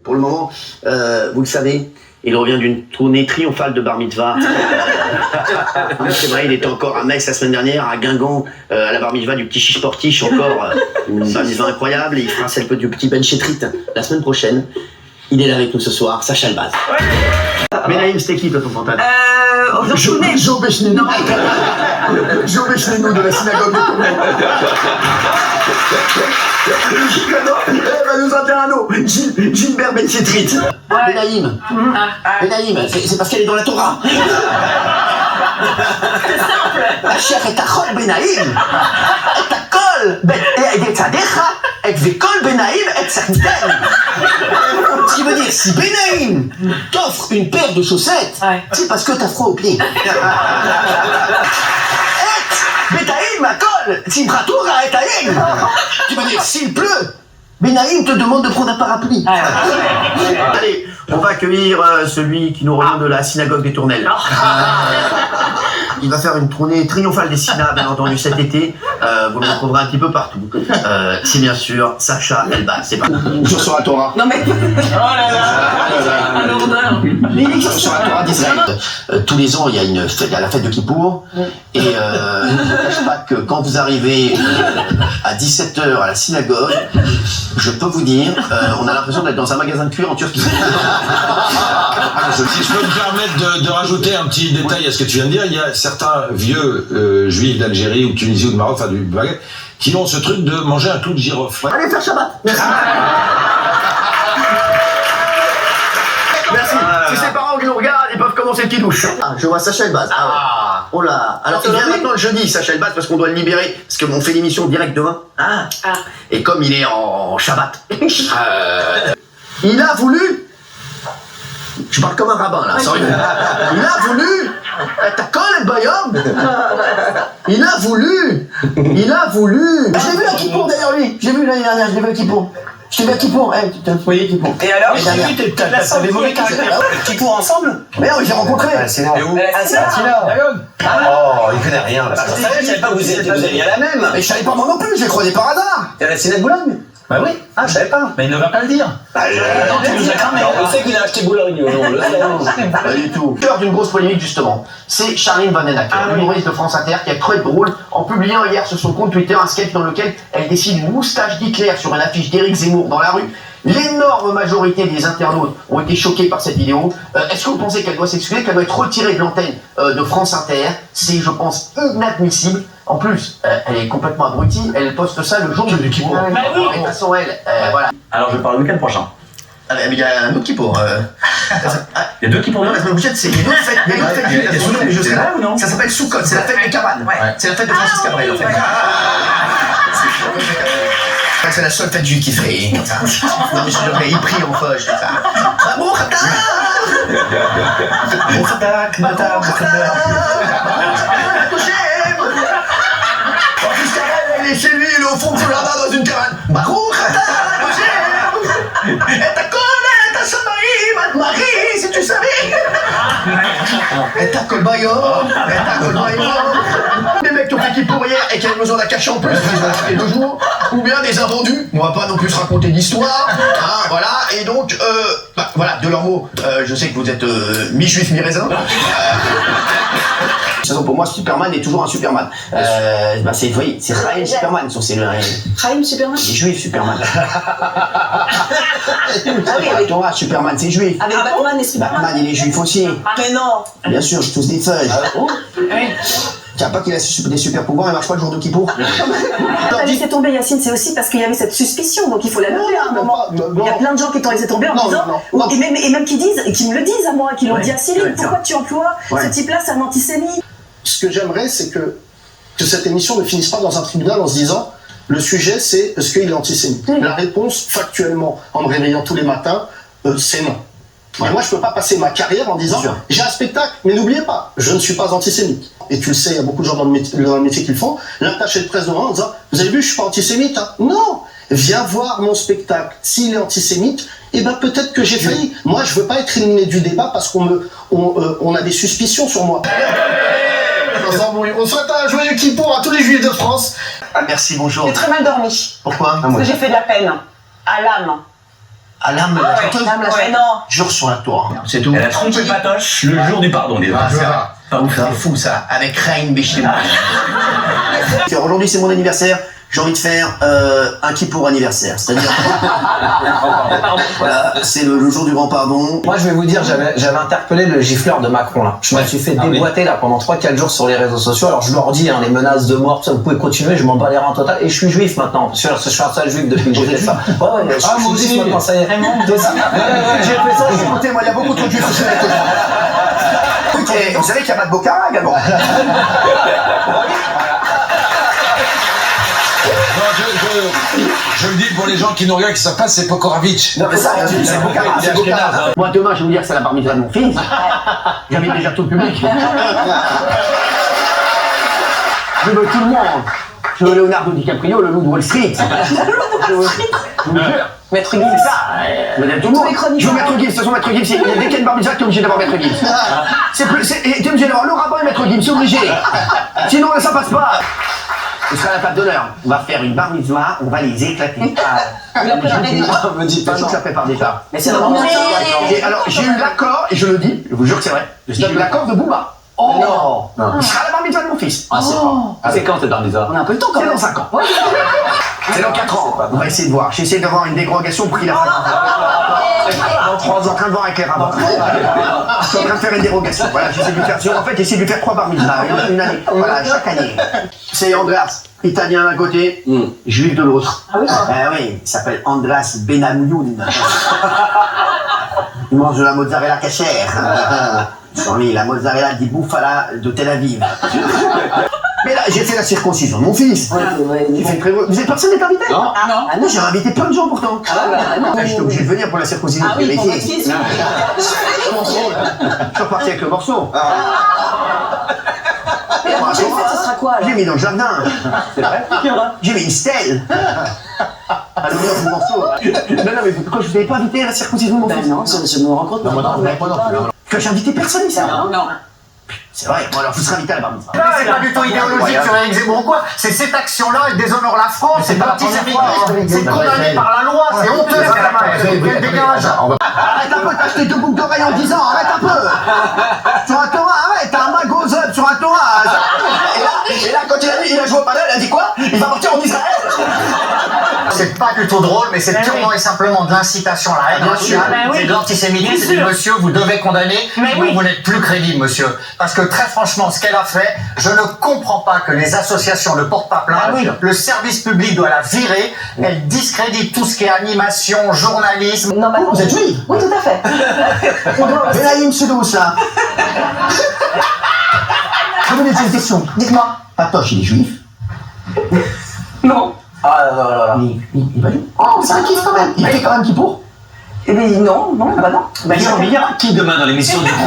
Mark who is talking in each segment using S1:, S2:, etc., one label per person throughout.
S1: Pour le moment, vous le savez, il revient d'une tournée triomphale de bar mitzvah. C'est vrai, il était encore à Metz la semaine dernière, à Guingamp, à la bar mitzvah du petit chiche portiche, encore une bar mitzvah incroyable, et il fera celle du petit Ben Chetrit la semaine prochaine. Il est là avec nous ce soir, Sacha Elbaz. Mais Naïm, c'était qui, toi, ton fantasme?
S2: Joe Béchenénou. Joe Béchenénou de la synagogue de Tournai. Elle va nous en faire un autre. Gilbert Ben Chetrit.
S1: Benaïm. Benaïm, c'est parce qu'elle est dans la Torah. La chair est à Chol Benaïm. Et à Kol. Et Tzadecha. Et Vekol Benaïm et Tzadden. Ce qui veut dire, si Benaïm t'offre une paire de chaussettes, c'est parce que t'as froid aux pieds. Benaïm à Kol. Simchatura et Taïm. Tu veux dire, s'il pleut, Benaïm te demande de prendre un parapluie. Allez, on va accueillir celui qui nous revient de la synagogue des Tournelles. Il va faire une tournée triomphale des synas, bien entendu, cet été. Vous le retrouverez un petit peu partout. C'est bien sûr Sacha Elbaz. C'est parti. Sur la Torah.
S3: Non mais... Oh là là, un ordre.
S1: Sur la Torah d'Israël. Tous les ans, il y a une fête, il y a la fête de Kippour. Et je ne cache pas que quand vous arrivez à 17h à la synagogue, je peux vous dire, on a l'impression d'être dans un magasin de cuir en Turquie.
S4: Si je peux me permettre de rajouter un petit détail à ce que tu viens de dire, il y a certains vieux juifs d'Algérie ou de Tunisie ou de Maroc, enfin du Maghreb, qui ont ce truc de manger un clou de girofle.
S1: Allez faire Shabbat. Merci. Merci. Si ses parents qui nous regardent, ils peuvent commencer le kidouche. Je vois Sacha Elbaz. Oh là. Alors il vient maintenant le jeudi, Sacha Elbaz, parce qu'on doit le libérer, parce qu'on fait l'émission direct demain. Et comme il est en Shabbat, il a voulu. Je parle comme un rabbin là, sorry. Il a voulu. T'as collé le bayom. Il a voulu. Je l'ai vu à Kippour d'ailleurs lui. Je l'ai vu l'année dernière, je l'ai vu à Kippour. Je t'ai vu à Kippour, tu t'as foyer Kippour.
S3: Et alors,
S1: t'as des mauvais caractères. Kippour ensemble? Mais non, j'ai rencontré.
S4: C'est là.
S3: où?
S1: C'est là.
S4: Oh, il connaît rien là.
S1: Je savais pas que vous alliez à la même. Mais je savais pas moi non plus, je l'ai croisé par hasard. T'es à la Sénat de Boulogne? Bah oui. Je savais pas.
S5: Mais il ne va pas le dire.
S1: Non, tu nous as cramé.
S5: On sait qu'il a acheté Boulogne.
S1: Pas du tout. Cœur d'une grosse polémique justement. C'est Charline Vanhoenacker, humoriste de France Inter, qui a trouvé drôle en publiant hier sur son compte Twitter un sketch dans lequel elle dessine une moustache d'Hitler sur une affiche d'Éric Zemmour dans la rue. L'énorme majorité des internautes ont été choqués par cette vidéo. Est-ce que vous pensez qu'elle doit s'excuser, qu'elle doit être retirée de l'antenne de France Inter? C'est, je pense, inadmissible. En plus, elle est complètement abrutie, elle poste ça le jour du Kippour.
S3: Bah oui.
S1: Et de toute façon, voilà.
S5: Alors je parle le week-end prochain.
S1: Mais il y a un autre Kippour.
S5: Il y a deux qui pour
S1: Non, la semaine prochaine, c'est une autre fête. Il y a une autre fête.
S5: Il y a Soukot,
S1: je serai là
S5: ou non?
S1: Ça s'appelle Soukot, c'est la fête des cabanes. C'est la fête de Francis Cabrel, en fait. C'est la seule fête juive qui fait comme ça. Non, mais je devrais y prier en poche, comme ça. Bon Khatar. Francis Cabrel, il est chez lui, il est au fond de son jardin dans une cabane. Baruch Khatar, Hashem. Et ta collée, ta Samarie, Marie, si tu savais. Et ta colbaillon, des mecs qui ont fait Kippour hier et qui avaient besoin d'un cachet en plus, ils ont acheté 2 jours, ou bien des invendus, on va pas non plus se raconter d'histoire, voilà, et donc, voilà, de leurs mots, je sais que vous êtes mi-juif, mi-raisin. Pour moi, Superman est toujours un Superman. C'est Chaim Superman, c'est le...
S3: Chaim Superman.
S1: Il est juif, Superman.
S3: Oui.
S1: Torah, Superman, c'est juif.
S3: Avec Batman et Superman.
S1: Batman, il est juif aussi.
S3: Mais non.
S1: Bien sûr, je tousse des feuilles.
S3: Oui.
S1: Tiens, pas qu'il a des super pouvoirs, il marche pas le jour de Kippour.
S3: T'as laissé tomber Yacine, c'est aussi parce qu'il y avait cette suspicion, donc il faut la lever à un moment. Il y a plein de gens qui t'ont laissé tomber en disant, et même qui disent, et qui me le disent à moi, qui l'ont dit à Cyril, pourquoi tu emploies ce type-là, c'est un antisémite.
S2: Ce que j'aimerais, c'est que cette émission ne finisse pas dans un tribunal en se disant le sujet, c'est est-ce qu'il est antisémite. La réponse, factuellement, en me réveillant tous les matins, c'est non. Et moi, je peux pas passer ma carrière en disant j'ai un spectacle, mais n'oubliez pas, je ne suis pas antisémite. Et tu le sais, il y a beaucoup de gens dans le métier qui le font. L'attaché de presse devant en disant vous avez vu, je suis pas antisémite. Non, viens voir mon spectacle. S'il est antisémite, eh ben peut-être que j'ai failli. Moi, je veux pas être éliminé du débat parce qu'on a des suspicions sur moi. On souhaite un joyeux Kippour à tous les juifs de France.
S1: Merci, bonjour.
S3: J'ai très mal dormi.
S1: Pourquoi?
S3: Parce que j'ai fait de la peine à l'âme.
S1: Ah, l'âme de la chanteuse.
S3: Ouais, non.
S1: Jure sur la tour. C'est tout.
S5: Elle a trompé Patoche le jour du pardon, dis donc.
S1: Pas ouf, c'est fou ça. Avec Reine Béchet. Aujourd'hui, c'est mon anniversaire. J'ai envie de faire un kippour anniversaire. C'est-à-dire. Voilà, c'est le jour du grand pardon.
S6: Moi, je vais vous dire, j'avais interpellé le gifleur de Macron, là. Je me suis fait déboîter, là, pendant 3-4 jours sur les réseaux sociaux. Alors, je leur dis, hein, les menaces de mort, tout ça, vous pouvez continuer, je m'en bats les reins en total. Et je suis juif maintenant. Parce que je suis un seul juif depuis que j'ai fait ça. Ouais, je suis juif maintenant, ça y est. J'ai fait ça.
S1: Écoutez, moi, il y a beaucoup trop de juifs. Et vous savez qu'il n'y a pas de Bocara également.
S4: Je le dis pour les gens qui nous regardent, qui ne savent pas, c'est Pokoravitch.
S1: Non mais ça, c'est Bocara, c'est Bocara. Moi demain, je vais vous dire, c'est la bar mitzvah de mon fils. J'invite déjà tout le public. Je veux tout le monde. Je veux Leonardo DiCaprio, le loup de Wall Street.
S3: Maître Gibbs.
S1: C'est ça. Vous avez tout le monde. Je veux Maître Gibbs. De toute façon, Maître Gibbs, dès qu'il y a une bar mitzvah, t'es obligé d'avoir Maître Gibbs. T'es obligé d'avoir le rabbin et Maître Gibbs, c'est obligé. Sinon, ça passe pas. Ce sera la table d'honneur. On va faire une bar mitzvah, on va les éclater.
S6: Me dis pas,
S1: je la prépare déjà.
S3: Mais c'est vraiment bien.
S1: Et alors, j'ai eu l'accord, et je le dis, je vous jure que c'est vrai, j'ai eu l'accord de Booba.
S6: Oh non.
S1: Il sera à la bar mitzvah de mon fils.
S6: Ah, c'est quand cette bar mitzvah?
S3: On a un peu le temps quand
S1: C'est
S3: même.
S1: dans 5 ans. C'est dans 4 ans. On va essayer de voir. J'ai essayé d'avoir une dérogation pour qu'il a fait. Dans 3 ans, en train de voir avec les rabbins. Je suis en train de faire une dérogation. Voilà, j'essaie de lui faire. En fait, j'essaie de lui faire 3 bar mitzvah. Une année. Voilà, chaque année. C'est Andreas, italien d'un côté, juif de l'autre.
S3: Ah oui?
S1: Oui, il s'appelle Andras Benamoun. Il mange de la mozzarella cachère. Sur lui, la mozzarella di Bufala de Tel Aviv. Mais là, j'ai fait la circoncision de mon fils. J'ai fait Vous êtes personne n'est invité?
S6: Non.
S3: Ah non.
S1: Ah non, j'ai invité plein de gens pourtant. J'étais obligé de venir pour la circoncision de mes fils. Je suis reparti avec le morceau.
S3: Et la prochaine fête, ce sera quoi alors?
S1: J'ai mis dans le jardin. C'est vrai? J'ai mis une stèle. À l'honneur du morceau. Non, mais pourquoi je vous avais pas invité à la circoncision de mon fils?
S3: Non, je me rends compte.
S1: Que j'ai invité personne ici.
S3: Non.
S1: C'est vrai, bon alors vous serez invité à la bar mitzvah.
S7: C'est pas du tout idéologique sur Éric Zemmour ou quoi, c'est cette action-là, elle déshonore la France, c'est antisémitisme, c'est condamné par la loi, c'est honteux ça quand même, quel dégage.
S1: Arrête un peu de t'acheter 2 boucles d'oreilles en 10 ans, arrête un peu. Sur un Torah, arrête, t'as un mag aux up sur un Torah. Et là, quand il a joué au panel, il a dit quoi? Il va partir en Israël.
S7: C'est pas du tout drôle, mais c'est purement et simplement de l'incitation à la haine raciale, c'est de l'antisémitisme, et monsieur, vous devez condamner, sinon vous n'êtes plus crédible, monsieur. Parce que très franchement, ce qu'elle a fait, je ne comprends pas que les associations ne portent pas plainte, le service public doit la virer, elle discrédite tout ce qui est animation, journalisme.
S3: Normalement,
S1: Vous êtes juif?
S3: Oui, tout à fait.
S1: Benaïm Sedous, là. Je vous pose une question. Dites-moi, Patoche, il est juif?
S3: Non.
S6: Ah là.
S1: Il va lui. Oh, c'est un kiff quand même. Il fait quand même kippour?
S3: Eh bien, non.
S5: J'ai envie de dire, qui demain dans l'émission du coup?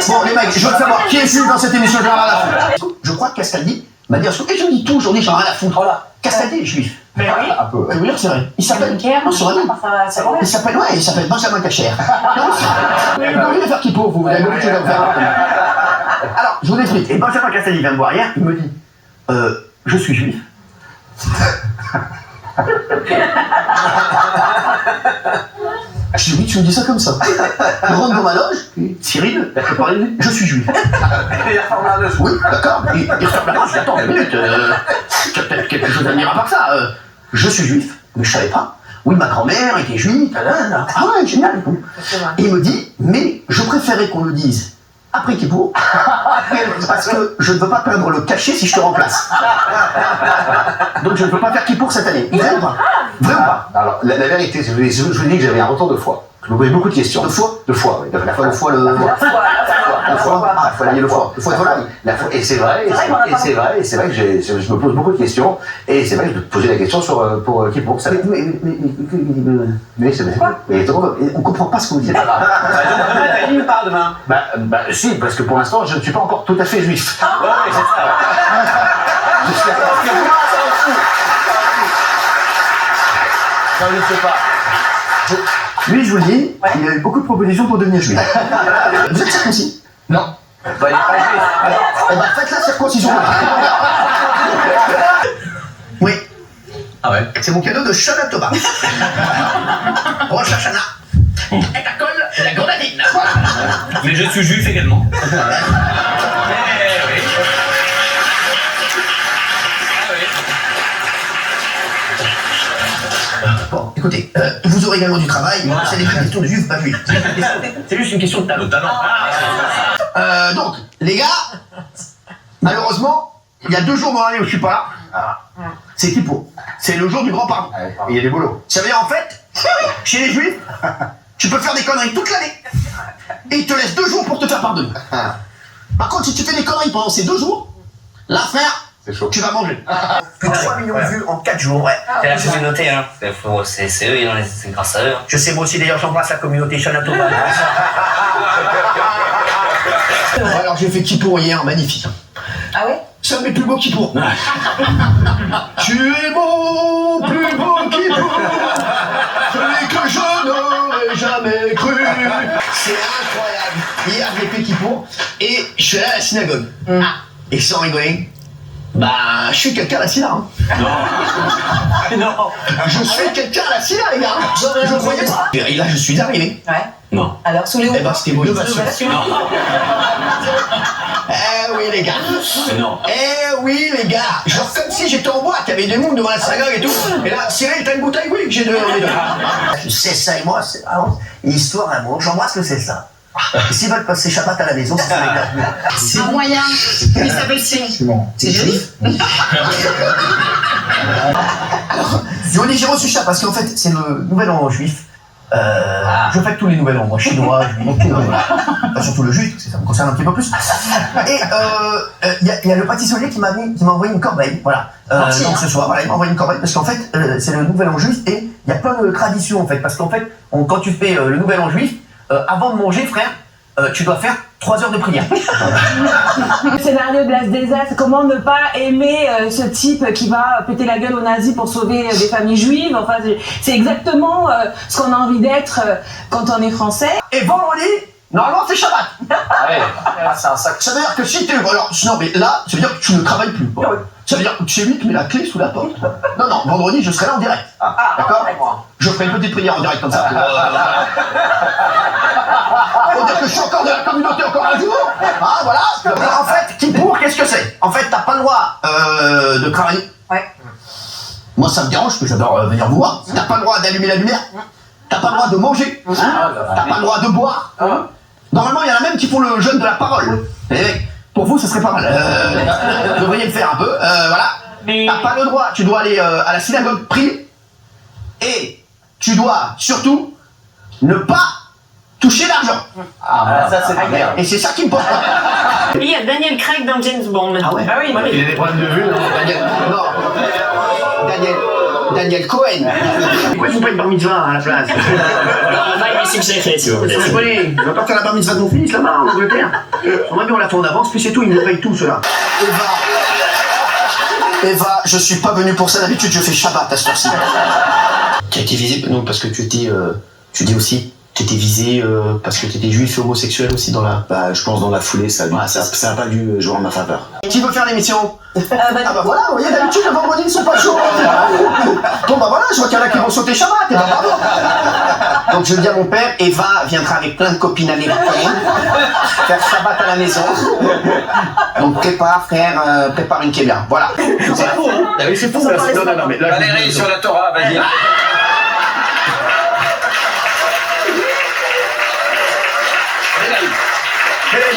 S1: Bon, les mecs, je veux savoir qui est juif dans cette émission, j'en ai rien à foutre. Je crois que Castaldi m'a dit, et je me dis tout aujourd'hui, j'en ai rien à foutre. Voilà. Castaldi est juif.
S3: Mais oui.
S1: Un peu. Je veux dire, c'est vrai. Il s'appelle. Non, c'est vrai. Il s'appelle Benjamin Cachère. Vous devriez faire kippour, vous avez beaucoup de choses à vous faire. Alors, je vous explique. Et Benjamin Castaldi vient me voir hier, il me dit, je suis juif. Je dis oui, tu me dis ça comme ça. Je rentre dans ma loge, Cyril, je parle de lui, je suis juif. Il referme la loge. Oui, d'accord, il referme la loge, attends une minute, tu as peut-être quelque chose à dire à part ça. Je suis juif, mais je savais pas. Oui, ma grand-mère était juive, ah ouais, génial. Et il me dit, mais je préférais qu'on le dise après Kippour, parce que je ne veux pas perdre le cachet si je te remplace. Donc je ne peux pas faire Kippour cette année. Vrai ou pas? Vrai ou pas?
S8: Alors, la vérité, je vous dis que j'avais un retour de foi. Je me posais beaucoup de questions.
S1: De foi?
S8: De foi, oui.
S1: La fois, le foie, le...
S8: La foi,
S1: Ah, il faut allier le foie. Le foie est volaille.
S8: Et c'est vrai, et c'est vrai que je me pose beaucoup de questions. Et c'est vrai que je me posais la question pour Kippour. Mais c'est vrai.
S1: On comprend pas ce que vous dites.
S5: Il part demain.
S8: Bah, si, parce que pour l'instant, je ne suis pas encore tout à fait juif.
S5: Ouais, c'est ça.
S8: Je suis
S5: Ça, je ne sais pas.
S1: Lui, je vous le dis, il a eu beaucoup de propositions pour devenir juif. Vous êtes circoncis?
S8: Non.
S5: Bah, il n'est pas juif.
S1: Eh ben, faites la circoncision. Oui.
S5: Ah ouais.
S1: C'est mon cadeau de Shana Thomas. Rosh Hashanah. Et ta colle, la grenadine.
S5: Mais je suis juif également.
S1: Bon, écoutez, vous aurez également du travail, c'est des questions de juifs, pas juifs. C'est juste une question de talent. Donc, les gars, malheureusement, il y a 2 jours dans l'année où je suis pas là. C'est Kippour. C'est le jour du grand pardon.
S8: Il y a des boulots.
S1: Ça veut dire en fait, chez les juifs, tu peux faire des conneries toute l'année et ils te laissent 2 jours pour te faire pardonner. Par contre, si tu fais des conneries pendant ces 2 jours, là frère,
S8: C'est chaud.
S1: tu vas manger. Plus de 3 millions de vues en 4 jours, ouais.
S9: C'est la communauté, hein. C'est eux, c'est grâce à eux.
S1: Je sais moi aussi, d'ailleurs j'embrasse la communauté Shana Thomas. Alors j'ai fait Kippour hier, magnifique.
S3: Ah ouais?
S1: C'est un de mes plus beaux Kippour. Tu es mon plus beau Kippour, celui que je n'aurais jamais cru. C'est incroyable. Hier j'ai fait Kippour et je suis allé à la synagogue. Et sans rigoler, bah je suis quelqu'un à la synagogue.
S9: Non.
S1: Je suis quelqu'un à la synagogue, les gars. Je croyais pas. Et là je suis arrivé.
S3: Ouais.
S9: Non.
S3: Alors, sous les
S1: Eh ben c'était beau.
S9: Non.
S1: Eh oui les gars.
S9: Non.
S1: Eh oui les gars. Genre comme si j'étais en boîte, il y avait des mondes devant la synagogue et tout. Et là, Cyril, t'as une bouteille, oui, que j'ai deux. C'est ça et moi, c'est vraiment une histoire d'amour. J'embrasse le c'est ça. Et s'ils veulent passer Shabbat à la maison, ça serait bien.
S3: C'est un moyen. Il s'appelle Simon. C'est juif. Alors, j'ai reçu ça parce qu'en fait, c'est le nouvel an juif. Je fête tous les nouvel an, moi, chinois, juif, tout, surtout le juif, parce que ça me concerne un petit peu plus. Et il y a le pâtissier qui m'a envoyé une corbeille, voilà. Donc ce soir, voilà, il m'a envoyé une corbeille parce qu'en fait, c'est le nouvel an juif et il y a plein de traditions en fait, parce qu'en fait, quand tu fais le nouvel an juif, avant de manger, frère, tu dois faire 3 heures de prière.
S10: Le scénario de l'As des As, comment ne pas aimer ce type qui va péter la gueule aux nazis pour sauver des familles juives. Enfin, c'est exactement ce qu'on a envie d'être quand on est français.
S1: Et vendredi, normalement c'est Shabbat.
S6: C'est un sac.
S1: Ça veut dire que si tu... Alors, non mais là, ça veut dire que tu ne travailles plus. Ça veut dire que c'est lui qui met la clé sous la porte. Non, vendredi je serai là en direct. D'accord? Je ferai une petite prière en direct comme ça. Faut dire que je suis encore de la communauté encore un jour. Ah voilà. En fait, Kippour, qu'est-ce que c'est? En fait, t'as pas le droit de travailler.
S3: Ouais.
S1: Moi ça me dérange parce que j'adore venir vous voir. T'as pas le droit d'allumer la lumière. T'as pas le droit de manger. T'as pas le droit de boire. Normalement, il y en a même qui font le jeûne de la parole. Et pour vous, ce serait pas mal. Vous devriez le faire un peu. Voilà. T'as pas le droit. Tu dois aller à la synagogue prier. Et tu dois surtout ne pas toucher l'argent.
S6: Ça, c'est pas bien.
S1: Et c'est ça qui me porte.
S10: Il y a Daniel Craig dans James Bond.
S1: Ah ouais?
S10: Ah oui.
S8: Il y a des problèmes de vue,
S1: Daniel Cohen. Pourquoi ils font pas une bar mitzvah à la place?
S9: C'est succès, s'il vous plaît.
S1: Vous comprenez? J'entends que la bar mitzvah de mon fils là-bas en Angleterre. J'aimerais bien on la fait en avance, puis c'est tout, ils me payent tout cela. Eva, je suis pas venu pour ça, d'habitude je fais Shabbat à cette heure-ci. Tu as été visé, non, parce que tu dis aussi, tu étais visé parce que tu étais juif et homosexuel aussi dans la...
S11: Bah, je pense dans la foulée, ça a pas dû jouer en ma faveur.
S1: Qui veut faire l'émission? Ah bah voilà, vous voyez, d'habitude le vendredi ils sont pas chauds. Bon bah voilà, je vois qu'il y en a qui vont sauter Shabbat, et bah bravo. Donc je dis à mon père, Eva viendra avec plein de copines américaines faire Shabbat à la maison. Donc prépare frère, prépare une kébia, voilà. C'est faux, hein? C'est faux, là, non, mais là,
S5: Valérie, sur la Torah, vas-y.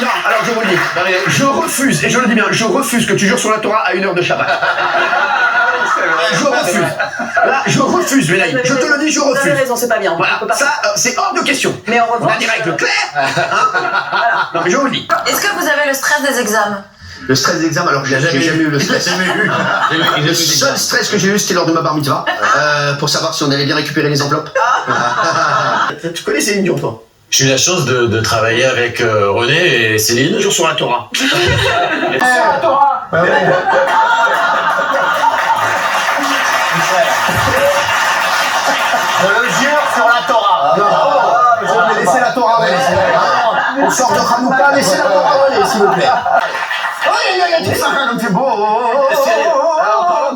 S1: Non, alors je vous le dis, je refuse, et je le dis bien, je refuse que tu jures sur la Torah à 1 heure de Shabbat. Je refuse. Là, je refuse, Vénaï. Je te le dis, je refuse.
S3: Vous avez raison, c'est pas bien.
S1: Voilà, ça, c'est hors de question.
S3: Mais en revanche,
S1: on a des règles claires. Hein? Non, mais je vous le dis.
S12: Est-ce que vous avez le stress des examens?
S1: Le stress des examens, alors j'ai jamais eu le stress. Le seul stress que j'ai eu, c'était lors de ma bar mitzvah, pour savoir si on allait bien récupérer les enveloppes. Tu connais Céline Dion, toi?
S13: J'ai eu la chance de travailler avec René et Céline.
S1: Toujours sur la Torah.
S10: La Torah.
S7: Je le jure sur la Torah.
S1: Non, laissez la Torah aller. On sort de Hanouka, laissez la Torah aller, s'il vous plaît. Il fait beau.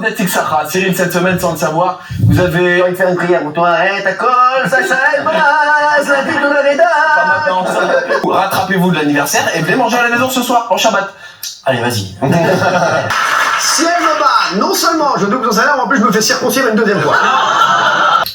S14: Netflix Sahara. Cyril, cette semaine, sans le savoir, vous avez envie de faire une prière pour toi. Ta colle, Sacha Elbaz, la vie de Loreda. Pas maintenant, ça. Rattrapez-vous de l'anniversaire et venez manger à la maison ce soir, en Shabbat. Allez, vas-y.
S1: Si elle me bat, non seulement je double son salaire, mais en plus je me fais circoncire une deuxième fois.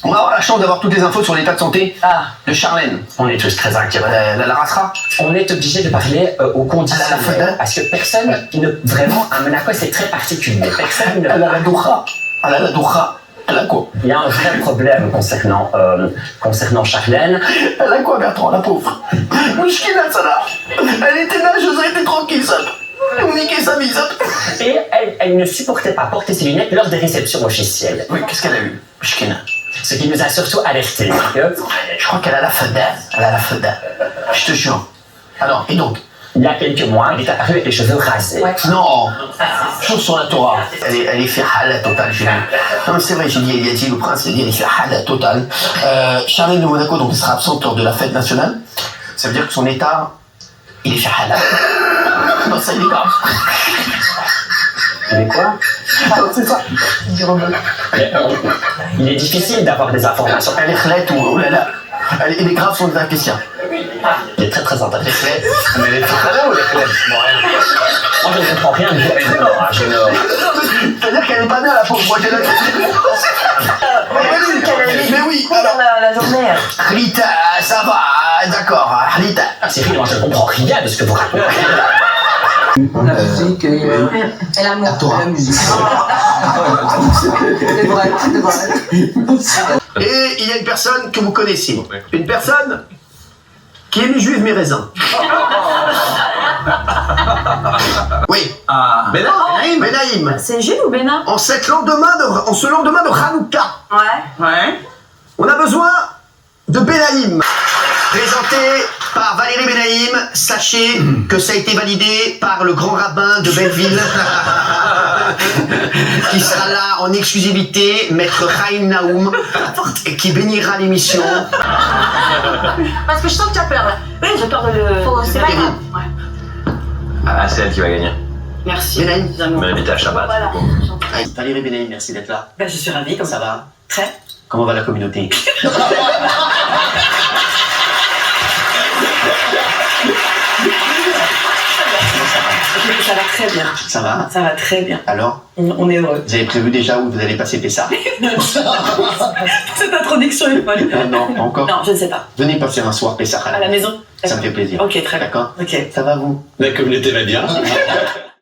S1: On va avoir la chance d'avoir toutes les infos sur l'état de santé de Charlène.
S15: On est tous très inquiets.
S1: La rasera.
S15: On est obligé de parler au conditionnel. Parce que personne ne... Vraiment, à Monaco, c'est très particulier. Personne ne...
S14: Elle a la doura. Elle a la doura. Elle a quoi?
S15: Il y a un vrai problème concernant Charlène.
S14: Elle a quoi, Bertrand, la pauvre? Mouchkina, ça là. Elle était nageuse, elle était tranquille, ça. Niquer sa vie, ça.
S15: Et elle ne supportait pas porter ses lunettes lors des réceptions officielles.
S14: Oui, qu'est-ce qu'elle a eu, Mouchkina?
S15: Ce qui nous a surtout alertés.
S14: Je crois qu'elle a la feda. Elle a la feda. Je te jure. Alors, et donc?
S15: Il y a quelques mois, elle est apparue avec les cheveux rasés.
S14: Ouais. Non, chose sur la Torah. Elle est fait hala totale, j'ai vu. Non mais c'est vrai, il a dit le prince, il a dit elle est fait hala totale. Charlène de Monaco, donc elle sera absente lors de la fête nationale. Ça veut dire que son état, il est fait hala. Non, ça il est grave.
S15: Il est quoi?
S14: C'est ça.
S15: Il est difficile d'avoir des informations.
S14: Elle est chlette ou oh là là. Elle est grave son état question.
S15: Il est très très intéressant.
S14: Mais elle est chlette ou elle est chlette?
S15: Moi je ne comprends rien du tout.
S14: C'est-à-dire qu'elle est pas bien la pauvre. Moi j'ai la
S3: Mais oui, alors la journée.
S14: Rita, ça va, d'accord, Rita.
S15: Cyril, moi je ne comprends rien de ce que vous racontez.
S16: La musique et l'amour. La musique. C'est vrai, c'est vrai.
S1: Et il y a une personne que vous connaissez. Une personne qui est mi-juive mi-raisin. Oui. Benaïm.
S3: C'est Gilles ou Bénin?
S1: En ce lendemain de Hanouka.
S3: Ouais.
S1: On a besoin de Benaïm. Présenté par Valérie Benaïm, sachez que ça a été validé par le grand rabbin de Belleville, qui sera là en exclusivité, maître Chaim Naoum, qui bénira l'émission.
S12: Parce que je sens que tu as peur là.
S3: Oui, j'ai peur de le...
S12: C'est pas grave.
S13: Ah, c'est elle qui va gagner.
S3: Merci.
S1: Benaïm.
S13: Je vais l'inviter à Shabbat.
S3: Voilà.
S1: Valérie Benaïm, merci d'être là.
S3: Ben, je suis ravie, comme
S1: ça va.
S3: Très.
S1: Comment va la communauté?
S3: Ça va très bien.
S1: Ça va?
S3: Ça va très bien.
S1: Alors?
S3: On est heureux.
S1: Vous avez prévu déjà où vous allez passer Pessah?
S3: Cette introduction est folle.
S1: Non, pas encore?
S3: Non, je ne sais pas.
S1: Venez passer un soir Pessah
S3: à la maison.
S1: Ça me fait plaisir.
S3: Ok, très bien.
S1: D'accord?
S3: Ok.
S1: Ça va vous?
S13: La communauté va bien.